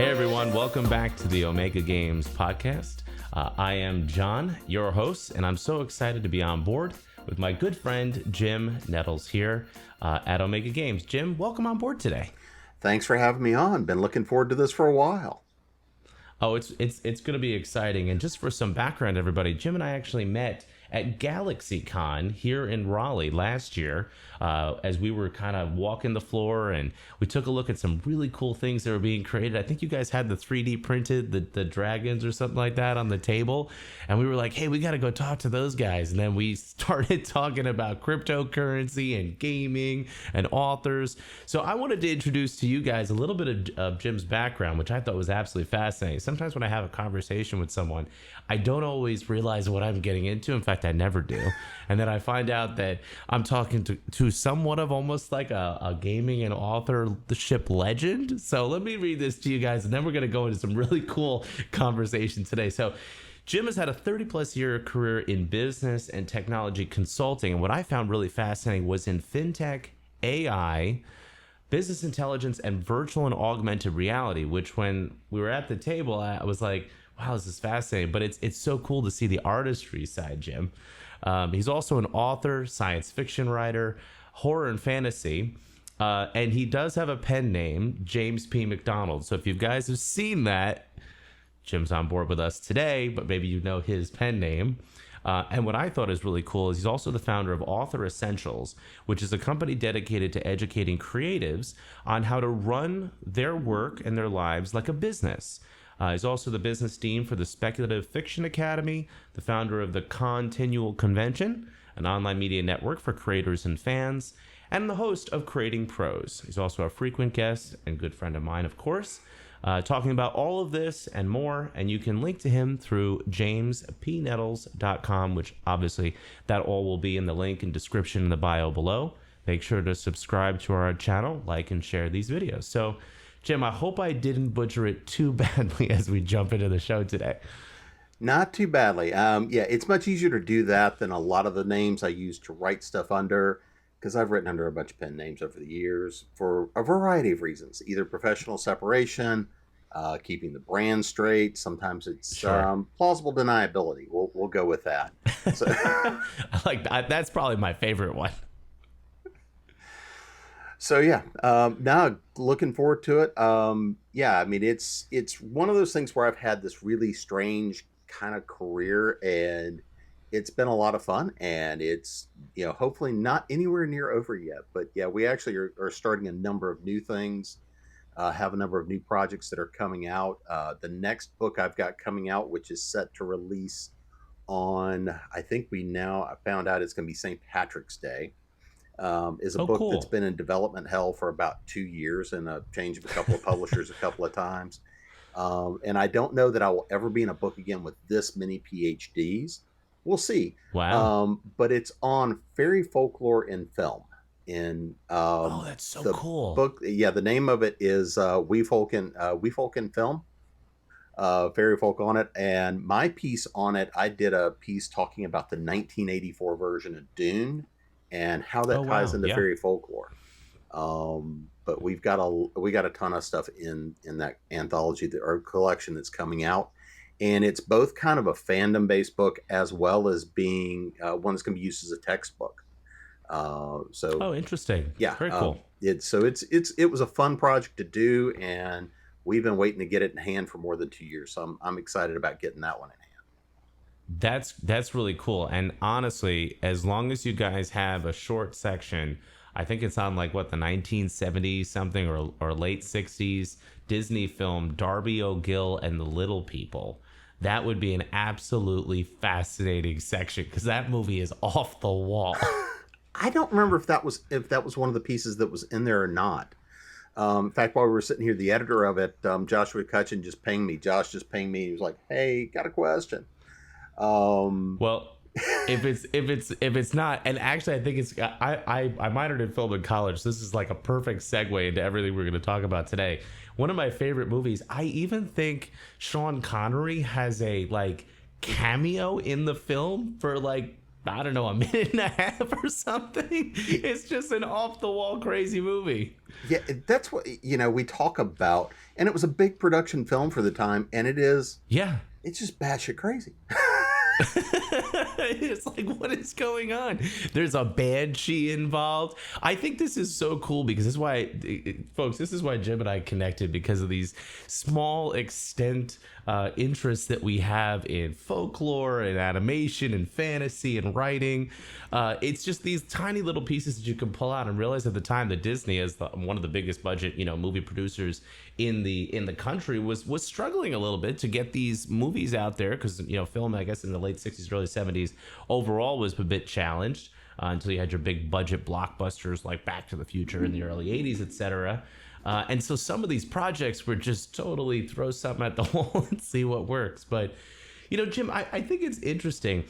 Hey everyone, welcome back to the Omega Games podcast. I am John, your host, and I'm so excited to be on board with my good friend Jim Nettles here at Omega Games. Jim, welcome on board today. Thanks for having me on. Been looking forward to this for a while. Oh, it's going to be exciting. And just for some background, everybody, Jim and I actually met at GalaxyCon here in Raleigh last year as we were kind of walking the floor, and we took a look at some really cool things that were being created. I think you guys had the 3D printed, the dragons or something like that on the table. And we were like, hey, we got to go talk to those guys. And then we started talking about cryptocurrency and gaming and authors. So I wanted to introduce to you guys a little bit of Jim's background, which I thought was absolutely fascinating. Sometimes when I have a conversation with someone, I don't always realize what I'm getting into. In fact, I never do. And then I find out that I'm talking to somewhat of almost like a gaming and authorship legend. So let me read this to you guys, and then we're going to go into some really cool conversation today. So Jim has had a 30-plus year career in business and technology consulting. And what I found really fascinating was in FinTech, AI, business intelligence, and virtual and augmented reality, which when we were at the table, I was like, wow, this is fascinating. But it's so cool to see the artistry side, Jim. He's also an author, science fiction writer, horror and fantasy. And he does have a pen name, James P. McDonald. So if you guys have seen that, Jim's on board with us today, but maybe you know his pen name. And what I thought is really cool is he's also the founder of Author Essentials, which is a company dedicated to educating creatives on how to run their work and their lives like a business. He's also the business dean for the Speculative Fiction Academy, the founder of the Con-Tinual convention, an online media network for creators and fans, and the host of Creating Pros. He's also a frequent guest and good friend of mine, of course, talking about all of this and more. And you can link to him through jamespnettles.com, which obviously that all will be in the link and description in the bio below. Make sure to subscribe to our channel, like and share these videos. So Jim, I hope I didn't butcher it too badly as we jump into the show today. Not too badly. Yeah, it's much easier to do that than a lot of the names I use to write stuff under, because I've written under a bunch of pen names over the years for a variety of reasons, either professional separation, keeping the brand straight. Sometimes it's plausible deniability. We'll go with that. So, I like that. That's probably my favorite one. So yeah, now looking forward to it. Yeah, I mean, it's one of those things where I've had this really strange kind of career, and it's been a lot of fun, and it's, hopefully not anywhere near over yet. But yeah, we actually are starting a number of new things, have a number of new projects that are coming out. The next book I've got coming out, which is set to release on, I found out it's going to be St. Patrick's Day. Is a book cool. That's been in development hell for about 2 years and a change of a couple of publishers a couple of times. And I don't know that I will ever be in a book again with this many PhDs. We'll see. Wow. But it's on fairy folklore in film. That's so cool. Book, yeah, the name of it is We Folk in Film. Fairy folk on it. And my piece on it, I did a piece talking about the 1984 version of Dune and how that ties into fairy folklore. But we got a ton of stuff in that anthology or collection that's coming out, and it's both kind of a fandom based book as well as being one that's going to be used as a textbook. Interesting. Yeah, very cool. It was a fun project to do, and we've been waiting to get it in hand for more than 2 years. So I'm excited about getting that one in hand. That's really cool. And honestly, as long as you guys have a short section, I think it's on like the 1970s something or late 60s Disney film Darby O'Gill and the Little People. That would be an absolutely fascinating section, because that movie is off the wall. I don't remember if that was one of the pieces that was in there or not. In fact, while we were sitting here, the editor of it, Joshua Cutchin, just pinged me. Josh just pinged me. He was like, "Hey, got a question." Well, if it's not, and actually I think I minored in film in college. This is like a perfect segue into everything we're going to talk about today. One of my favorite movies. I even think Sean Connery has a cameo in the film for I don't know, a minute and a half or something. It's just an off the wall crazy movie. Yeah, that's what we talk about, and it was a big production film for the time, and Yeah. it's just batshit crazy. It's like, what is going on? There's a Bianchi involved. I think this is so cool because this is why, folks, this is why Jim and I connected, because of these small extent interests that we have in folklore and animation and fantasy and writing. It's just these tiny little pieces that you can pull out and realize at the time that Disney, as one of the biggest budget, movie producers in the country, was struggling a little bit to get these movies out there, because film, I guess, in the late 60s, early 70s overall was a bit challenged, until you had your big budget blockbusters like Back to the Future in the early 80s, etc. And so some of these projects were just totally throw something at the wall and see what works. But Jim, I think it's interesting.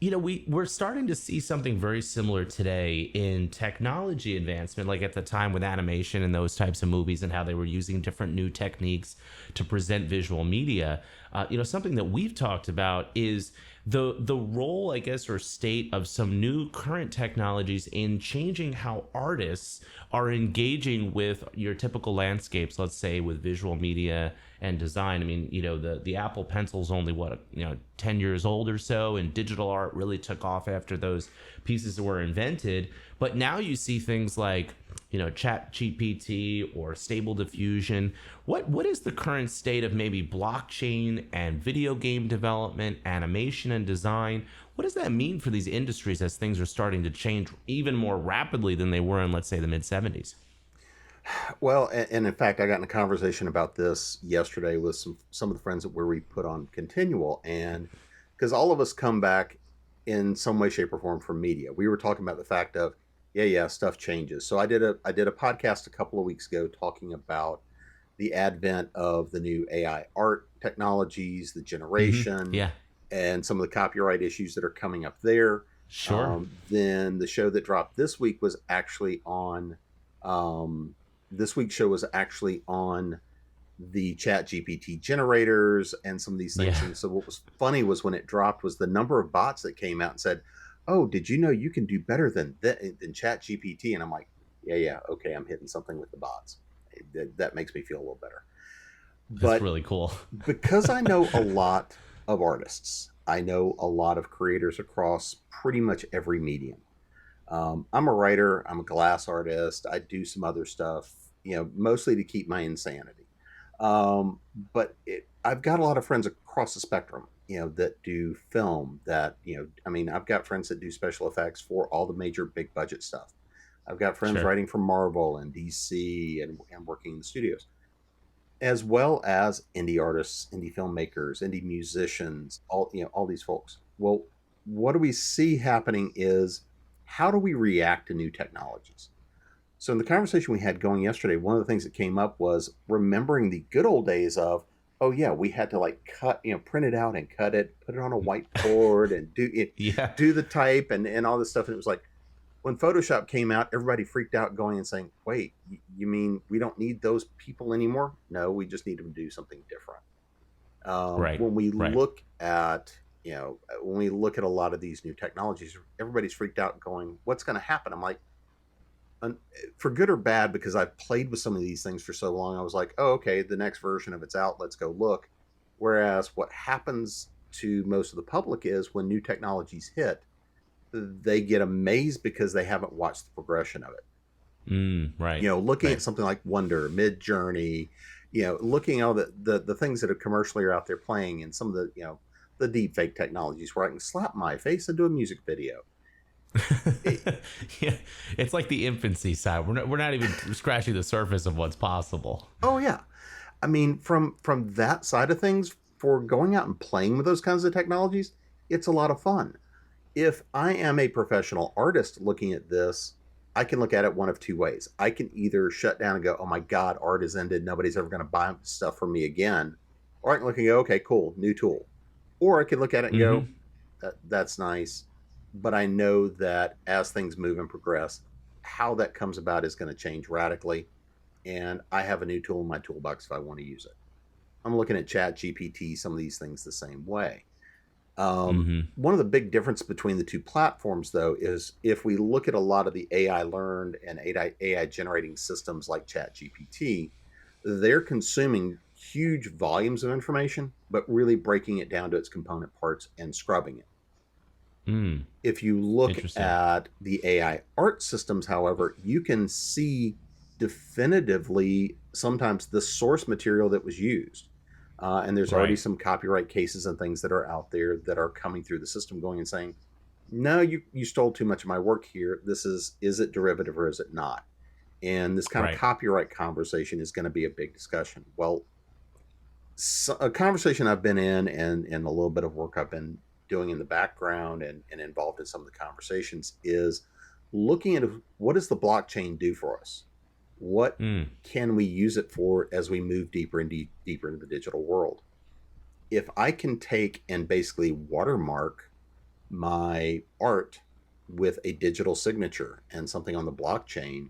We're starting to see something very similar today in technology advancement, like at the time with animation and those types of movies, and how they were using different new techniques to present visual media. Something that we've talked about is the role, I guess, or state of some new current technologies in changing how artists are engaging with your typical landscapes, let's say with visual media and design. I mean, the Apple Pencil's only 10 years old or so, and digital art really took off after those pieces were invented. But now you see things like, Chat GPT or Stable Diffusion. What is the current state of maybe blockchain and video game development, animation and design? What does that mean for these industries as things are starting to change even more rapidly than they were in, let's say, the mid 70s? Well, and in fact, I got in a conversation about this yesterday with some of the friends where we put on Con-Tinual, and because all of us come back in some way, shape, or form from media. We were talking about the fact of, yeah, stuff changes. So I did a podcast a couple of weeks ago talking about the advent of the new AI art technologies, the generation, Yeah, and some of the copyright issues that are coming up there. sure. Then the show that dropped this week was actually on. This week's show was actually on the Chat GPT generators and some of these things. Yeah. And so what was funny was when it dropped was the number of bots that came out and said, "Oh, did you know you can do better than Chat GPT?" And I'm like, yeah, okay, I'm hitting something with the bots. That makes me feel a little better. That's But really cool. because I know a lot of artists, I know a lot of creators across pretty much every medium. I'm a writer. I'm a glass artist. I do some other stuff, mostly to keep my insanity. Um, but I've got a lot of friends across the spectrum, that do film. I mean, I've got friends that do special effects for all the major big budget stuff. I've got friends Sure. writing for Marvel and DC and working in the studios, as well as indie artists, indie filmmakers, indie musicians, all these folks. Well, what do we see happening is, how do we react to new technologies? So in the conversation we had going yesterday, one of the things that came up was remembering the good old days of, oh yeah, we had to like cut, print it out and cut it, put it on a whiteboard and do it, Yeah. do the type and all this stuff. And it was like, when Photoshop came out, everybody freaked out going and saying, wait, you mean we don't need those people anymore? No, we just need them to do something different. Right. When we Right. look at, when we look at a lot of these new technologies, everybody's freaked out going, what's going to happen? I'm like, for good or bad, because I've played with some of these things for so long, I was like, oh, okay, the next version of it's out. Let's go look. Whereas what happens to most of the public is when new technologies hit, they get amazed because they haven't watched the progression of it. Right. Looking at Right. something like Wonder, Mid Journey, looking at all the things that are commercially are out there playing, and some of the deep fake technologies where I can slap my face into a music video. It, Yeah. It's like the infancy side. We're not even scratching the surface of what's possible. oh yeah, I mean, from that side of things, for going out and playing with those kinds of technologies, it's a lot of fun. If I am a professional artist looking at this, I can look at it one of two ways. I can either shut down and go, oh my God, art is ended. Nobody's ever going to buy stuff from me again. Or I can look and go, okay, cool, new tool. Or I can look at it and go, Hmm. that's nice. But I know that as things move and progress, how that comes about is going to change radically. And I have a new tool in my toolbox if I want to use it. I'm looking at Chat GPT, some of these things the same way. One of the big differences between the two platforms, though, is if we look at a lot of the AI learned and AI generating systems like ChatGPT, they're consuming huge volumes of information, but really breaking it down to its component parts and scrubbing it. Mm. If you look Interesting. at the AI art systems, however, you can see definitively sometimes the source material that was used. And there's already Right. some copyright cases and things that are out there that are coming through the system going and saying, no, you stole too much of my work here. This is it derivative or is it not? And this kind of Right. copyright conversation is going to be a big discussion. Well, a conversation I've been in and a little bit of work I've been doing in the background and involved in some of the conversations is looking at what does the blockchain do for us? What Mm. can we use it for as we move deeper and deeper into the digital world? If I can take and basically watermark my art with a digital signature and something on the blockchain,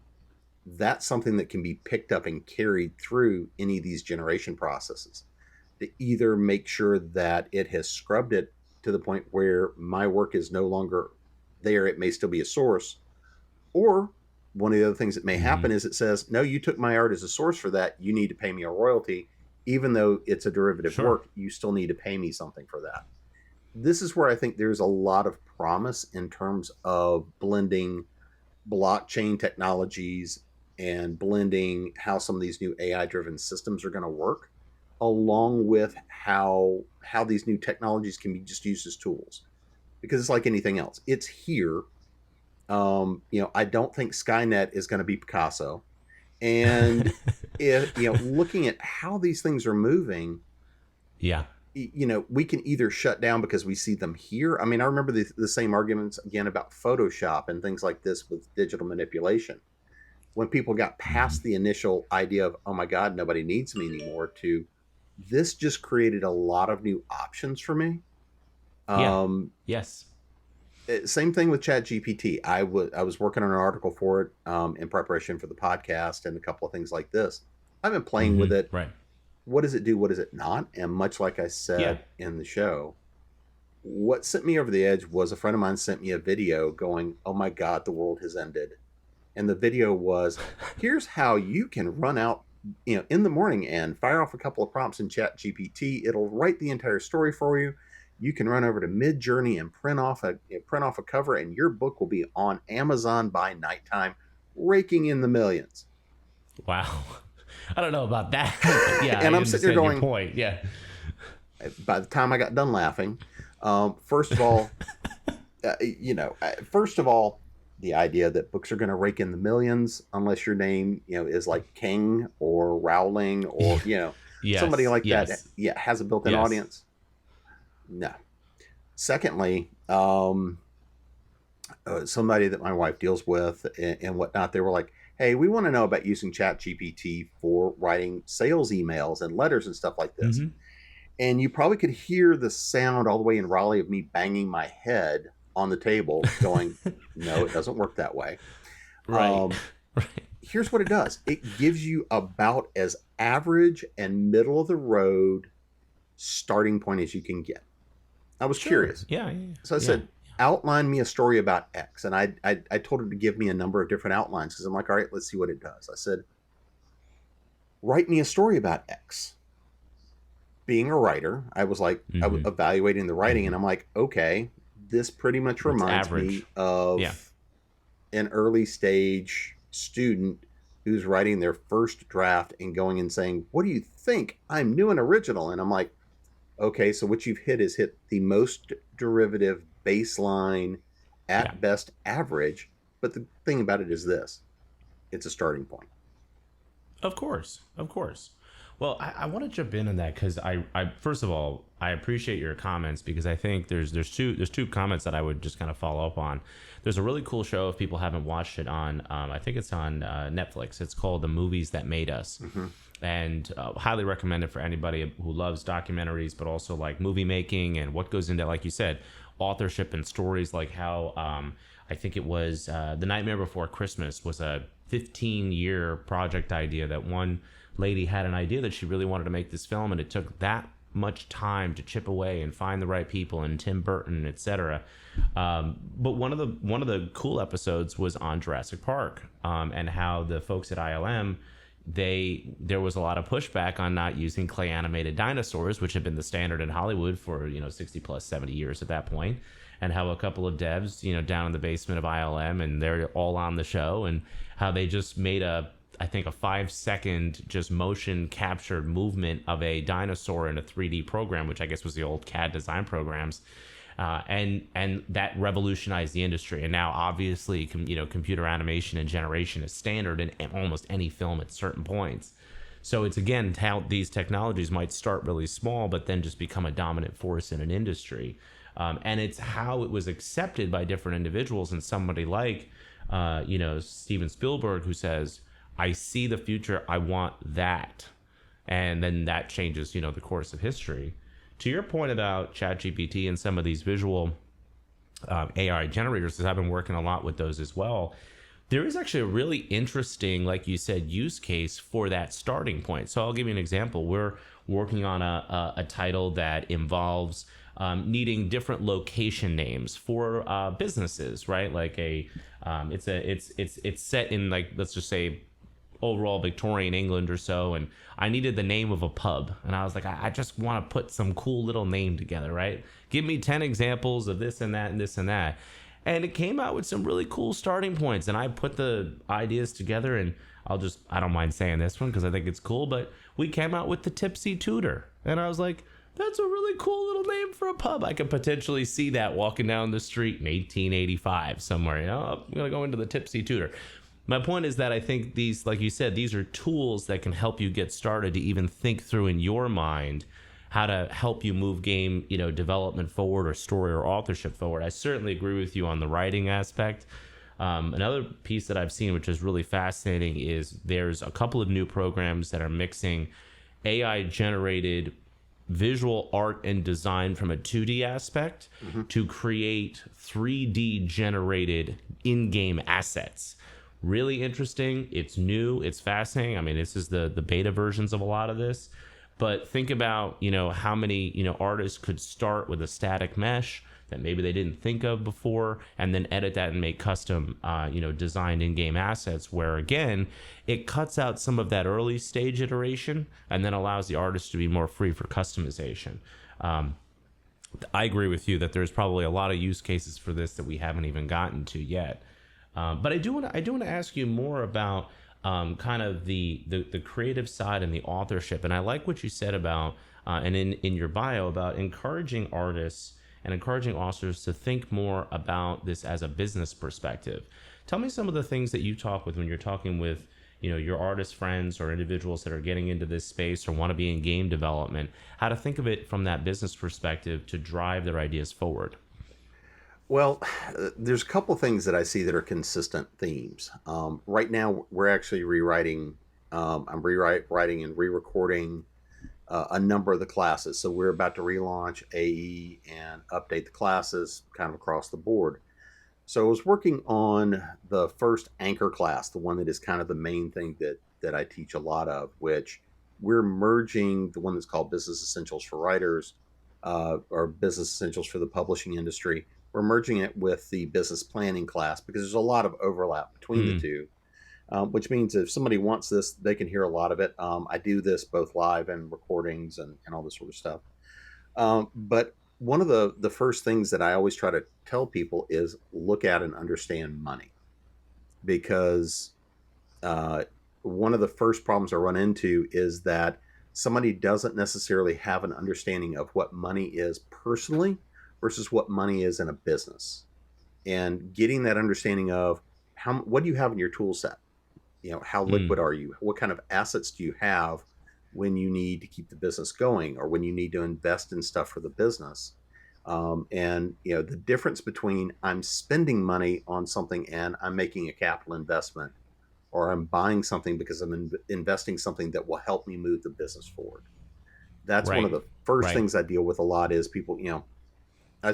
that's something that can be picked up and carried through any of these generation processes to either make sure that it has scrubbed it to the point where my work is no longer there. It may still be a source. Or one of the other things that may Mm-hmm. happen is it says, no, you took my art as a source for that. You need to pay me a royalty. Even though it's a derivative Sure. work, you still need to pay me something for that. This is where I think there's a lot of promise in terms of blending blockchain technologies and blending how some of these new AI driven systems are going to work along with how these new technologies can be just used as tools because it's like anything else, it's here. I don't think Skynet is going to be Picasso, and looking at how these things are moving, Yeah. we can either shut down because we see them here. I mean, I remember the same arguments again about Photoshop and things like this with digital manipulation. When people got Mm-hmm. past the initial idea of, oh my God, nobody needs me anymore, to this just created a lot of new options for me. Yeah. Um, Yes. Same thing with ChatGPT. I was working on an article for it in preparation for the podcast and a couple of things like this. I've been playing Mm-hmm. with it. Right. What does it do? What does it not? And much like I Yeah. said in the show, what sent me over the edge was a friend of mine sent me a video going, "Oh my God, the world has ended." And the video was, "Here's how you can run out, in the morning and fire off a couple of prompts in Chat GPT. It'll write the entire story for you. You can run over to Mid Journey and print off a cover, and your book will be on Amazon by nighttime, raking in the millions." Wow. I don't know about that, but yeah, And I I'm sitting there understand your going, point. Yeah. by the time I got done laughing, first of all, first of all, the idea that books are going to rake in the millions unless your name, is like King or Rowling or, somebody Yes. like that, Yes. yeah, has a built-in Yes. audience. No. Secondly, somebody that my wife deals with and whatnot, they were like, "Hey, we want to know about using Chat GPT for writing sales emails and letters and stuff like this." Mm-hmm. And you probably could hear the sound all the way in Raleigh of me banging my head on the table going, no, it doesn't work that way. Right. Um, Right. Here's what it does. It gives you about as average and middle of the road starting point as you can get. I was Sure. curious. Yeah. Yeah. So I Yeah. said, outline me a story about X. And I told her to give me a number of different outlines because I'm like, all right, let's see what it does. I said, write me a story about X. Being a writer, I was Mm-hmm. evaluating the writing, Mm-hmm. and I'm like, okay, this pretty much It's reminds average. me Yeah. of an early stage student who's writing their first draft and going and saying, "What do you think? I'm new and original." And I'm like, okay, so what you've hit is hit the most derivative baseline, Yeah. at best average. But the thing about it is this: it's a starting point. Of course, of course. Well, I want to jump in on that because I first of all I appreciate your comments because I think there's two comments that I would just kind of follow up on. There's a really cool show if people haven't watched it on I think it's on Netflix. It's called The Movies That Made Us, Mm-hmm. and highly recommend it for anybody who loves documentaries, but also like movie making and what goes into, like you said, authorship and stories. Like how I think it was The Nightmare Before Christmas was a 15-year project idea that one lady had an idea that she really wanted to make this film, and it took that much time to chip away and find the right people, and Tim Burton, etc. But one of the cool episodes was on Jurassic Park, and how the folks at ILM, there was a lot of pushback on not using clay animated dinosaurs, which had been the standard in Hollywood for 60 plus 70 years at that point, and how a couple of devs down in the basement of ILM, and they're all on the show, and how they just made I think a 5-second just motion captured movement of a dinosaur in a 3D program, which I guess was the old CAD design programs. And that revolutionized the industry. And now, obviously, computer animation and generation is standard in almost any film at certain points. So it's, again, how these technologies might start really small, but then just become a dominant force in an industry. And it's how it was accepted by different individuals. And somebody like, Steven Spielberg, who says, I see the future, I want that. And then that changes, the course of history. To your point about ChatGPT and some of these visual AI generators, because I've been working a lot with those as well, there is actually a really interesting, like you said, use case for that starting point. So I'll give you an example. We're working on a title that involves needing different location names for businesses, right? Like it's set in, like, let's just say, overall Victorian England or so, and I needed the name of a pub, and I was like, I just want to put some cool little name together, right? Give me 10 examples of this and that and this and that, and it came out with some really cool starting points, and I put the ideas together, and I don't mind saying this one because I think it's cool, but we came out with the Tipsy Tutor, and I was like, that's a really cool little name for a pub. I could potentially see that walking down the street in 1885 somewhere. I'm gonna go into the Tipsy Tutor. My point is that I think these, like you said, these are tools that can help you get started to even think through in your mind how to help you move game, development forward, or story or authorship forward. I certainly agree with you on the writing aspect. Another piece that I've seen, which is really fascinating, is there's a couple of new programs that are mixing AI generated visual art and design from a 2D aspect to create 3D generated in-game assets. Really interesting. It's new. It's fascinating. I mean, this is the beta versions of a lot of this. But think about, how many, artists could start with a static mesh that maybe they didn't think of before, and then edit that and make custom, designed in-game assets, where, again, it cuts out some of that early stage iteration and then allows the artist to be more free for customization. I agree with you that there's probably a lot of use cases for this that we haven't even gotten to yet. But I do want to ask you more about kind of the creative side and the authorship. And I like what you said about, and in your bio, about encouraging artists and encouraging authors to think more about this as a business perspective. Tell me some of the things that you talk with when you're talking with, your artist friends or individuals that are getting into this space or want to be in game development, how to think of it from that business perspective to drive their ideas forward. Well, there's a couple things that I see that are consistent themes. Right now, we're actually rewriting. I'm rewriting and re-recording a number of the classes. So we're about to relaunch AE and update the classes kind of across the board. So I was working on the first anchor class, the one that is kind of the main thing that I teach a lot of, which we're merging the one that's called Business Essentials for Writers, or Business Essentials for the publishing industry. We're merging it with the business planning class because there's a lot of overlap between the two, which means if somebody wants this, they can hear a lot of it. I do this both live and recordings and all this sort of stuff. But one of the first things that I always try to tell people is look at and understand money, because one of the first problems I run into is that somebody doesn't necessarily have an understanding of what money is personally versus what money is in a business, and getting that understanding of what do you have in your tool set? How liquid are you? What kind of assets do you have when you need to keep the business going, or when you need to invest in stuff for the business? And the difference between I'm spending money on something and I'm making a capital investment, or I'm buying something because I'm investing something that will help me move the business forward. That's one of the first things I deal with a lot is people, I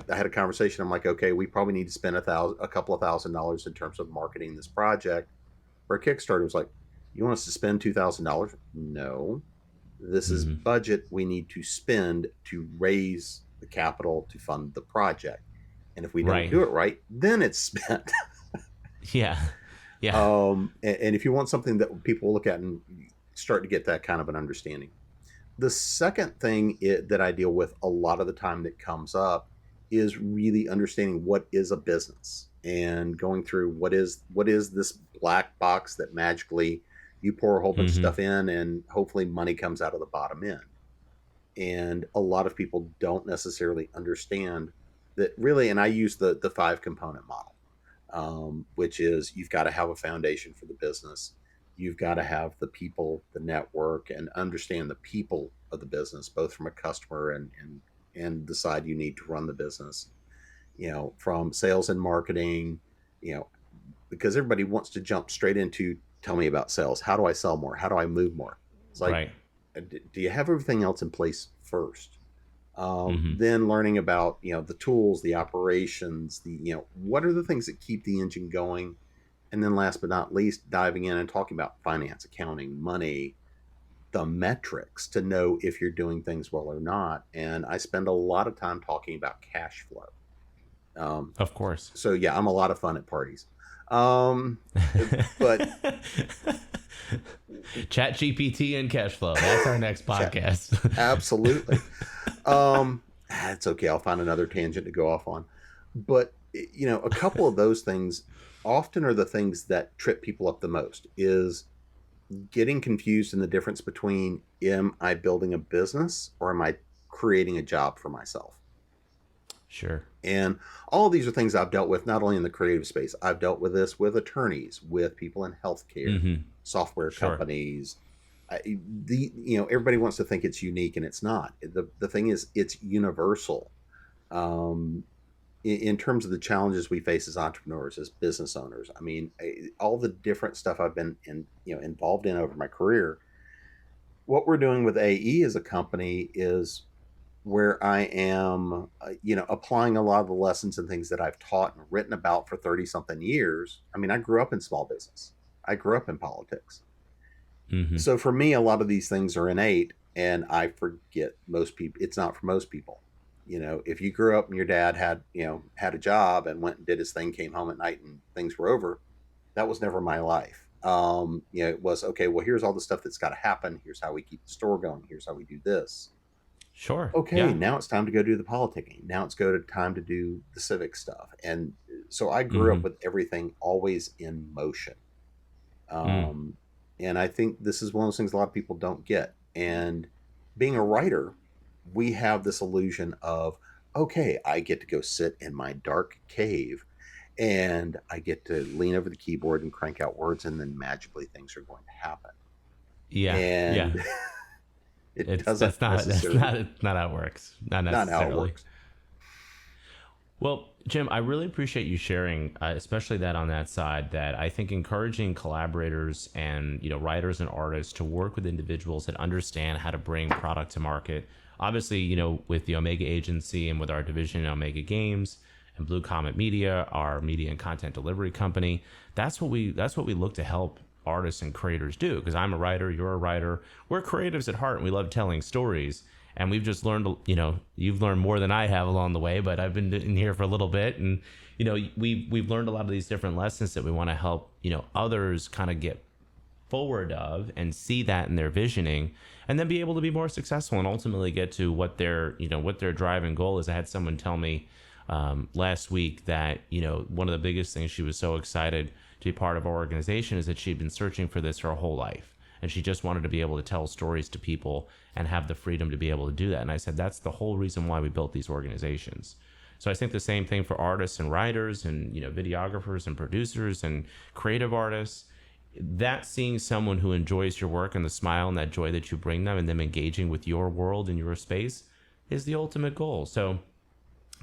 had a conversation. I'm like, okay, we probably need to spend a couple of $1,000s in terms of marketing this project. For a Kickstarter, it was like, you want us to spend $2,000? No. This is Hmm. budget we need to spend to raise the capital to fund the project. And if we don't Right. do it right, then it's spent. Yeah. Yeah. And if you want something that people look at and start to get that kind of an understanding. The second thing that I deal with a lot of the time that comes up is really understanding what is a business and going through what is this black box that magically you pour a whole bunch of Hmm. stuff in and hopefully money comes out of the bottom end. And a lot of people don't necessarily understand that really. And I use the 5 component model, which is you've got to have a foundation for the business. You've got to have the people, the network, and understand the people of the business, both from a customer and the side you need to run the business. From sales and marketing. Because everybody wants to jump straight into tell me about sales. How do I sell more? How do I move more? It's like, Right. do you have everything else in place first? Hmm. Then learning about the tools, the operations, what are the things that keep the engine going, and then last but not least, diving in and talking about finance, accounting, money, the metrics to know if you're doing things well or not. And I spend a lot of time talking about cash flow. Um, Of course. so yeah, I'm a lot of fun at parties. Um, but Chat GPT and cash flow. That's our next podcast. absolutely. It's okay. I'll find another tangent to go off on. But a couple of those things often are the things that trip people up the most is getting confused in the difference between am I building a business or am I creating a job for myself? Sure. And all of these are things I've dealt with not only in the creative space. I've dealt with this with attorneys, with people in healthcare, Hmm. software Sure. companies. Everybody wants to think it's unique, and it's not. The thing is, it's universal. Um, in terms of the challenges we face as entrepreneurs, as business owners, I mean, all the different stuff I've been involved in over my career. What we're doing with AE as a company is where I am, applying a lot of the lessons and things that I've taught and written about for 30 something years. I mean, I grew up in small business. I grew up in politics. Hmm. So for me, a lot of these things are innate, and I forget most people. It's not for most people. If you grew up and your dad had a job and went and did his thing, came home at night and things were over, that was never my life. It was okay. Well, here's all the stuff that's got to happen. Here's how we keep the store going. Here's how we do this. Sure. Okay, Yeah. now it's time to go do the politicking. Now it's time to do the civic stuff. And so I grew up Hmm. with everything always in motion. Mm. Um, and I think this is one of those things a lot of people don't get. And being a writer, we have this illusion of, okay, I get to go sit in my dark cave and I get to lean over the keyboard and crank out words, and then magically things are going to happen. Yeah. Yeah. And it It's doesn't that's necessarily, not how it works. Not not how it necessarily. works. Well, Jim, I really appreciate you sharing, especially that on that side. That I think encouraging collaborators and writers and artists to work with individuals that understand how to bring product to market. Obviously, with the Omega Agency and with our division in Omega Games and Blue Comet Media, our media and content delivery company, that's what we look to help artists and creators do. Because I'm a writer, you're a writer, we're creatives at heart, and we love telling stories. And we've just learned, you've learned more than I have along the way, but I've been in here for a little bit, and we've learned a lot of these different lessons that we want to help others kind of get forward of and see that in their visioning, and then be able to be more successful and ultimately get to what their driving goal is. I had someone tell me last week that one of the biggest things she was so excited to be part of our organization is that she'd been searching for this her whole life. And she just wanted to be able to tell stories to people and have the freedom to be able to do that. And I said, that's the whole reason why we built these organizations. So I think the same thing for artists and writers and videographers and producers and creative artists. That seeing someone who enjoys your work and the smile and that joy that you bring them and them engaging with your world and your space is the ultimate goal. So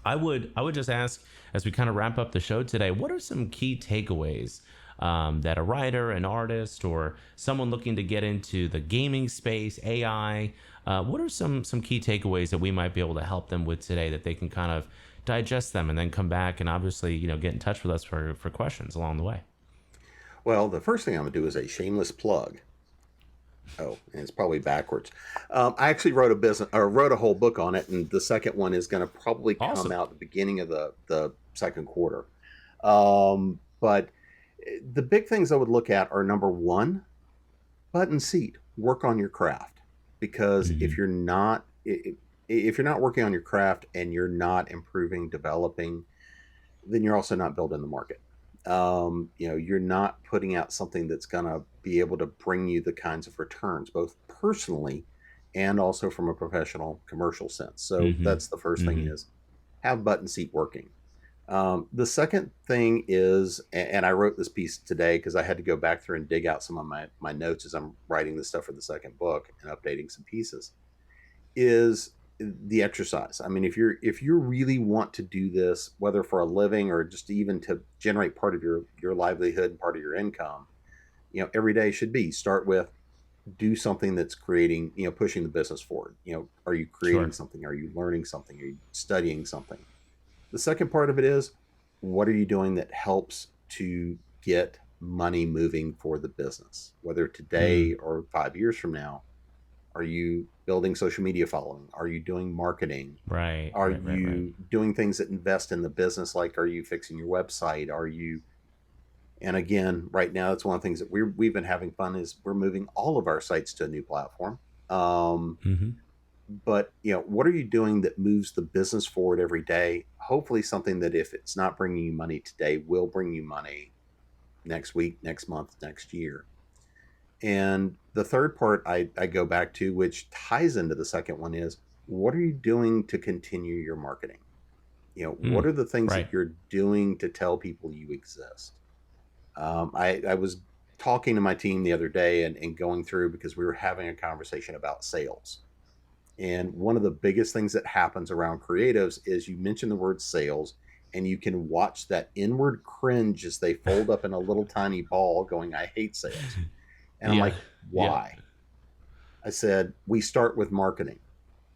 I would just ask, as we kind of wrap up the show today, what are some key takeaways that a writer, an artist, or someone looking to get into the gaming space, AI, what are some key takeaways that we might be able to help them with today that they can kind of digest them and then come back and obviously get in touch with us for questions along the way? Well, the first thing I'm going to do is a shameless plug. Oh, and it's probably backwards. I actually wrote a whole book on it, and the second one is going to probably come Awesome. out the beginning of the second quarter. But the big things I would look at are number one, button seat. Work on your craft, because Hmm. if you're not working on your craft and you're not improving, developing, then you're also not building the market. You're not putting out something that's going to be able to bring you the kinds of returns, both personally and also from a professional commercial sense. So Hmm. that's the first thing, Hmm. is have button seat working. The second thing is, and I wrote this piece today because I had to go back through and dig out some of my notes as I'm writing the stuff for the second book and updating some pieces, is the exercise. I mean, if you really want to do this, whether for a living or just even to generate part of your livelihood and part of your income, every day should be start with, do something that's creating, pushing the business forward. Are you creating Sure. something? Are you learning something? Are you studying something? The second part of it is, what are you doing that helps to get money moving for the business, whether Mm. today or 5 years from now? Are you building social media following? Are you doing marketing? Right. Are Right. Right. Right. you doing things that invest in the business? Like, are you fixing your website? Are you, and again, right now, that's one of the things that we've been having fun, is we're moving all of our sites to a new platform. Um, Hmm. but what are you doing that moves the business forward every day? Hopefully something that, if it's not bringing you money today, will bring you money next week, next month, next year. And the third part I go back to, which ties into the second one, is, what are you doing to continue your marketing? What Mm. are the things that Right. you're doing to tell people you exist? I was talking to my team the other day, and going through, because we were having a conversation about sales. And one of the biggest things that happens around creatives is, you mention the word sales, and you can watch that inward cringe as they fold up in a little tiny ball going, I hate sales. And I'm Yeah. like, Yeah. why? I said, we start with marketing.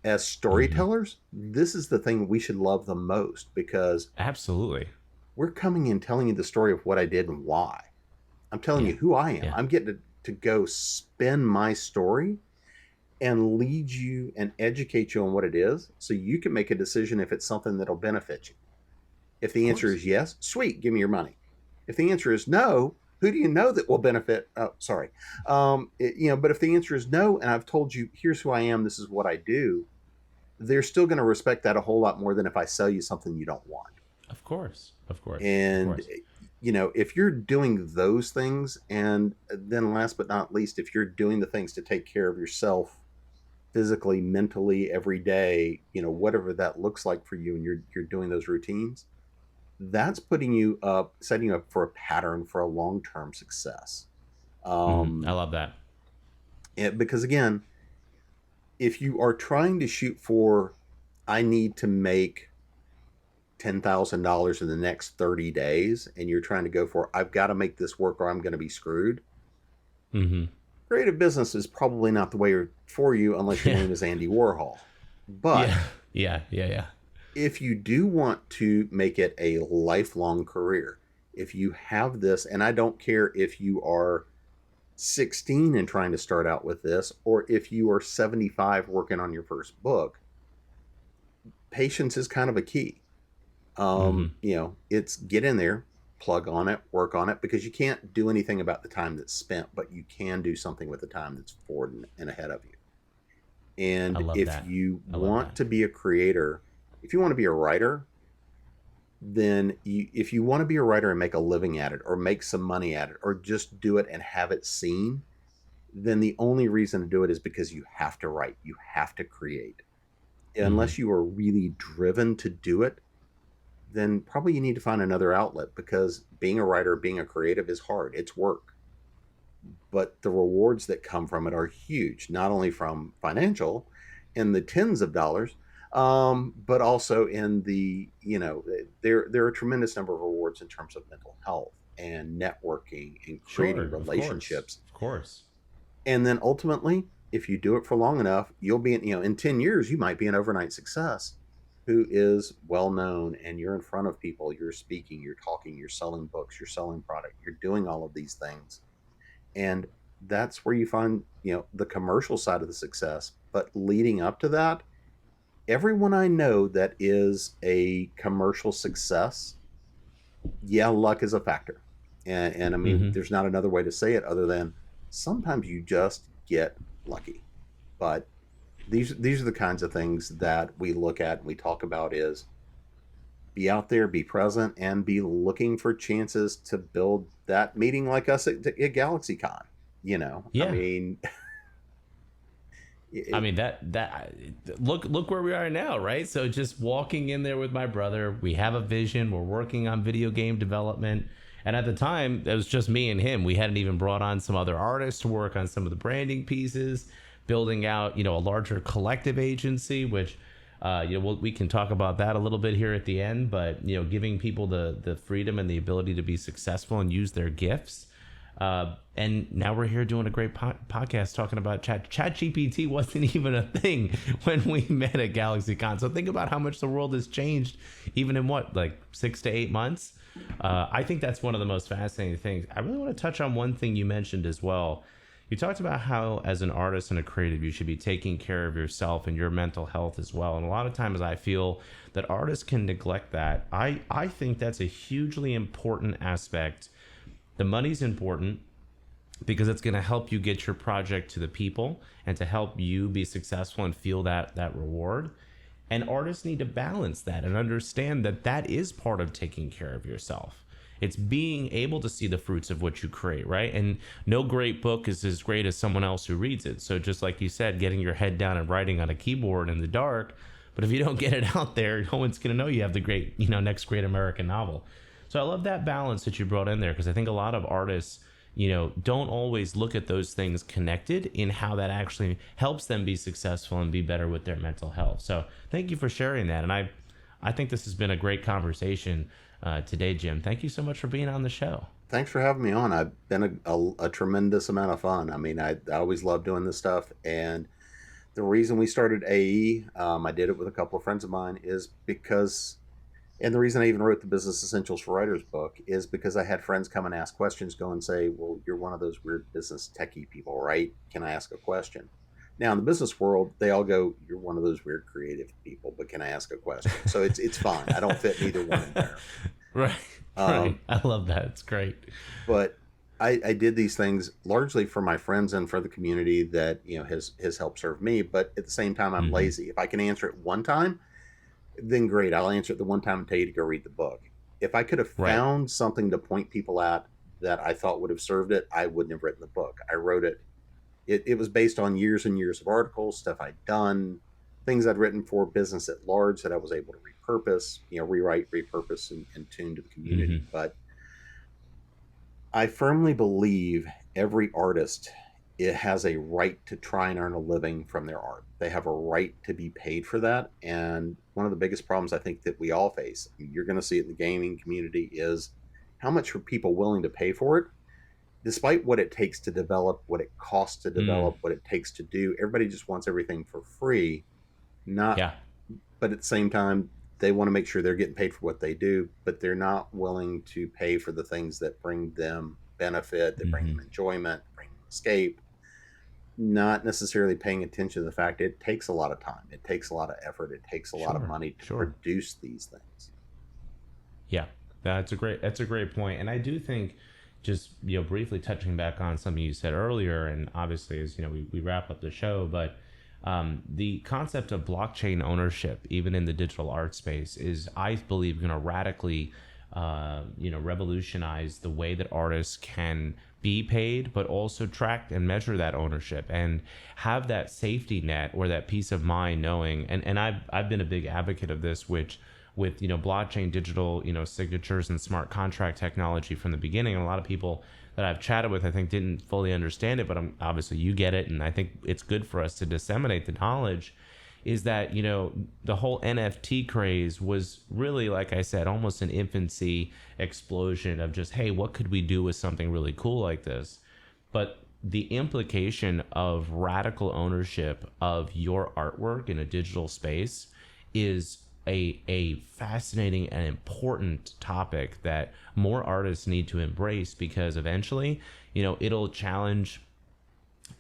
As Hmm. storytellers, this is the thing we should love the most, because Absolutely. we're coming in telling you the story of what I did and why. I'm telling Yeah. you who I am. Yeah. I'm getting to go spin my story and lead you and educate you on what it is, so you can make a decision if it's something that'll benefit you. If Of the answer course. is yes, sweet, give me your money. If the answer is no, who do you know that will benefit? Oh, sorry. But if the answer is no, and I've told you, here's who I am, this is what I do, they're still going to respect that a whole lot more than if I sell you something you don't want. Of course. Of course. Of And, course. if you're doing those things, and then last but not least, if you're doing the things to take care of yourself physically, mentally, every day, whatever that looks like for you, and you're doing those routines, that's putting you up, setting you up for a pattern for a long-term success. Hmm. I Um, love that. because again, if you are trying to shoot for, I need to make $10,000 in the next 30 days, and you're trying to go for, I've got to make this work or I'm going to be screwed. Hmm. Creative business is probably not the way for you, unless your Yeah. name is Andy Warhol. But Yeah. Yeah. Yeah. Yeah. if you do want to make it a lifelong career, if you have this, and I don't care if you are 16 and trying to start out with this, or if you are 75 working on your first book, patience is kind of a key. Hmm. It's get in there, plug on it, work on it, because you can't do anything about the time that's spent, but you can do something with the time that's forward and ahead of you. I And love if that. you I love want that. to be a creator, if you want to be a writer, then if you want to be a writer and make a living at it, or make some money at it, or just do it and have it seen, then the only reason to do it is because you have to write, you have to create. Hmm. Unless you are really driven to do it, then probably you need to find another outlet, because being a writer, being a creative is hard. It's work. But the rewards that come from it are huge, not only from financial in the tens of dollars, but also in the, there are a tremendous number of rewards in terms of mental health and networking and creating Sure. Of course. relationships. Of course. And then ultimately, if you do it for long enough, you'll be in 10 years, you might be an overnight success who is well known, and you're in front of people, you're speaking, you're talking, you're selling books, you're selling product, you're doing all of these things. And that's where you find, the commercial side of the success. But leading up to that, everyone I know that is a commercial success, yeah, luck is a factor. And I mean, Hmm. there's not another way to say it other than sometimes you just get lucky. But these are the kinds of things that we look at and we talk about is be out there, be present, and be looking for chances to build that meeting like us at GalaxyCon. I Yeah. mean, I it, mean that look where we are now, right? So just walking in there with my brother, we have a vision, we're working on video game development. And at the time, it was just me and him. We hadn't even brought on some other artists to work on some of the branding pieces, building out, a larger collective agency, which we can talk about that a little bit here at the end, but giving people the freedom and the ability to be successful and use their gifts. And now we're here doing a great podcast talking about chat. ChatGPT wasn't even a thing when we met at GalaxyCon. So think about how much the world has changed, even in what, like 6 to 8 months. I think that's one of the most fascinating things. I really want to touch on one thing you mentioned as well. You talked about how, as an artist and a creative, you should be taking care of yourself and your mental health as well. And a lot of times, I feel that artists can neglect that. I think that's a hugely important aspect. The money's important because it's going to help you get your project to the people and to help you be successful and feel that reward. And artists need to balance that and understand that that is part of taking care of yourself. It's being able to see the fruits of what you create, right? And no great book is as great as someone else who reads it. So just like you said, getting your head down and writing on a keyboard in the dark, but if you don't get it out there, no one's going to know you have the great, next great American novel. So I love that balance that you brought in there, because I think a lot of artists, don't always look at those things connected in how that actually helps them be successful and be better with their mental health. So thank you for sharing that. And I think this has been a great conversation today, Jim. Thank you so much for being on the show. Thanks for having me on. I've been a tremendous amount of fun. I mean, I always love doing this stuff. And the reason we started AE, I did it with a couple of friends of mine, is because, and the reason I even wrote the Business Essentials for Writers book is because I had friends come and ask questions, go and say, well, you're one of those weird business techie people, right? Can I ask a question? Now, in the business world, they all go, you're one of those weird creative people, but can I ask a question? So it's fine. I don't fit in either one in there. Right, right. Um, I love that. It's great. but I did these things largely for my friends and for the community that has helped serve me. But at the same time, I'm Hmm. lazy. If I can answer it one time, then great. I'll answer it the one time and tell you to go read the book. If I could have Right. found something to point people at that I thought would have served it, I wouldn't have written the book. I wrote it. It was based on years and years of articles, stuff I'd done, things I'd written for business at large that I was able to repurpose, rewrite, repurpose, and tune to the community. Hmm. But I firmly believe every artist, it has a right to try and earn a living from their art. They have a right to be paid for that. And one of the biggest problems I think that we all face, you're going to see it in the gaming community, is how much are people willing to pay for it? Despite what it takes to develop, what it costs to Mm. develop, what it takes to do, everybody just wants everything for free. Not, Yeah. but at the same time, they want to make sure they're getting paid for what they do, but they're not willing to pay for the things that bring them benefit, that bring them Hmm. enjoyment, bring them escape. Not necessarily paying attention to the fact it takes a lot of time, it takes a lot of effort, it takes a lot of Sure. money to Sure. produce these things. Yeah, that's a great point, and I do think, just briefly touching back on something you said earlier, and obviously as we wrap up the show, but the concept of blockchain ownership, even in the digital art space, is, I believe, going to radically revolutionize the way that artists can be paid, but also track and measure that ownership and have that safety net or that peace of mind knowing. And I've been a big advocate of this, which with blockchain, digital signatures and smart contract technology from the beginning. And a lot of people that I've chatted with, I think, didn't fully understand it, but obviously you get it, and I think it's good for us to disseminate the knowledge. Is that the whole NFT craze was really, like I said, almost an infancy explosion of just, hey, what could we do with something really cool like this? But the implication of radical ownership of your artwork in a digital space is a fascinating and important topic that more artists need to embrace, because eventually, it'll challenge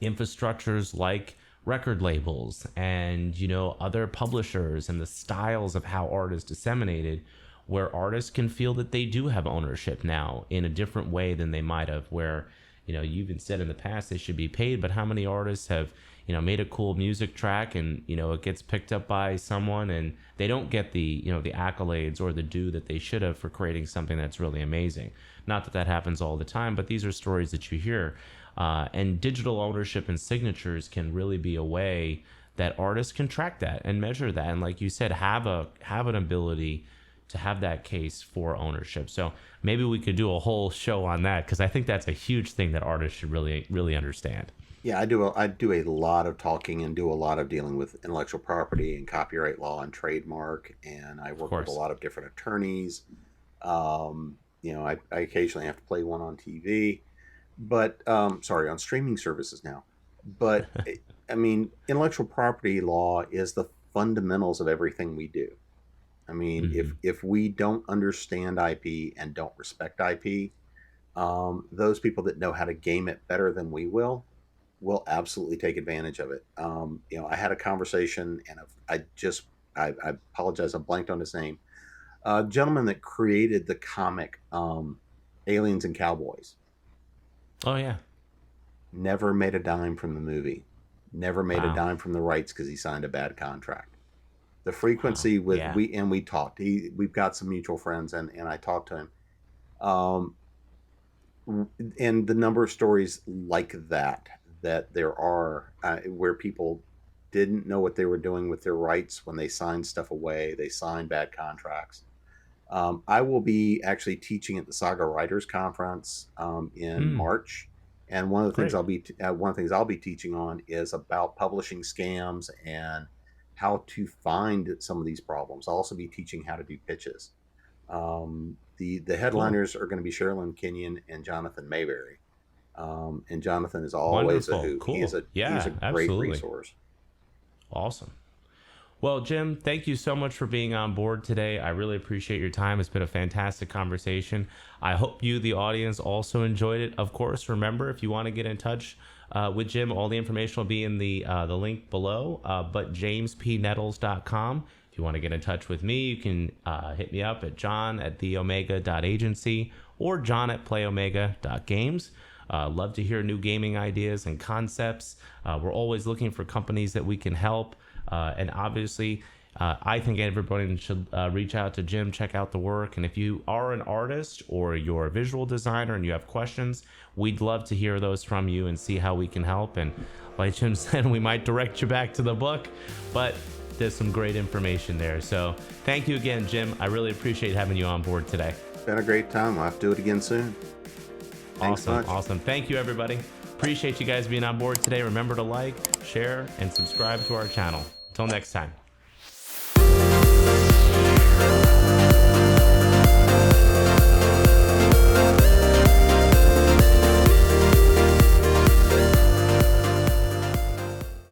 infrastructures like record labels and, you know, other publishers, and the styles of how art is disseminated, where artists can feel that they do have ownership now in a different way than they might have, where, you know, you even said in the past they should be paid, but how many artists have, you know, made a cool music track and, you know, it gets picked up by someone and they don't get the, you know, the accolades or the due that they should have for creating something that's really amazing. Not that that happens all the time, but these are stories that you hear. And digital ownership and signatures can really be a way that artists can track that and measure that, and like you said, have an ability to have that case for ownership. So maybe we could do a whole show on that, because I think that's a huge thing that artists should really understand. Yeah, I do a lot of talking and do a lot of dealing with intellectual property and copyright law and trademark, and I Of work with a course. lot of different attorneys. You know, I occasionally have to play one on TV, but sorry, on streaming services now. But I mean, intellectual property law is the fundamentals of everything we do. I mean, Hmm. if we don't understand IP and don't respect IP, those people that know how to game it better than we will absolutely take advantage of it. You know, I had a conversation, and I apologize, I blanked on his name. A gentleman that created the comic Aliens and Cowboys Oh yeah. never made a dime from the movie, never made a Wow. dime from the rights because he signed a bad contract. The Wow. frequency with Yeah. we talked. We've got some mutual friends, and I talked to him. Um, and the number of stories like that there are where people didn't know what they were doing with their rights when they signed stuff away, they signed bad contracts. I will be actually teaching at the Saga Writers Conference in Hmm. March, and one of the things Great. one of the things I'll be teaching on is about publishing scams and how to find some of these problems. I'll also be teaching how to do pitches. The Cool. headliners are going to be Sherilyn Kenyon and Jonathan Mayberry. And Jonathan is always a Wonderful. hoot. Cool. He's a Yeah, great absolutely. resource. Awesome. Well, Jim, thank you so much for being on board today. I really appreciate your time. It's been a fantastic conversation. I hope you, the audience, also enjoyed it. Of course, remember, if you want to get in touch with Jim, all the information will be in the link below, but jamespnettles.com. If you want to get in touch with me, you can hit me up at john@theomega.agency or john@playomega.games. Love to hear new gaming ideas and concepts. We're always looking for companies that we can help. And obviously, I think everybody should reach out to Jim, check out the work. And if you are an artist or you're a visual designer and you have questions, we'd love to hear those from you and see how we can help. And like Jim said, we might direct you back to the book, but there's some great information there. So thank you again, Jim. I really appreciate having you on board today. Been a great time. I'll have to do it again soon. Thanks Awesome. much. Awesome. Thank you, everybody. Appreciate you guys being on board today. Remember to like, share, and subscribe to our channel. Until next time.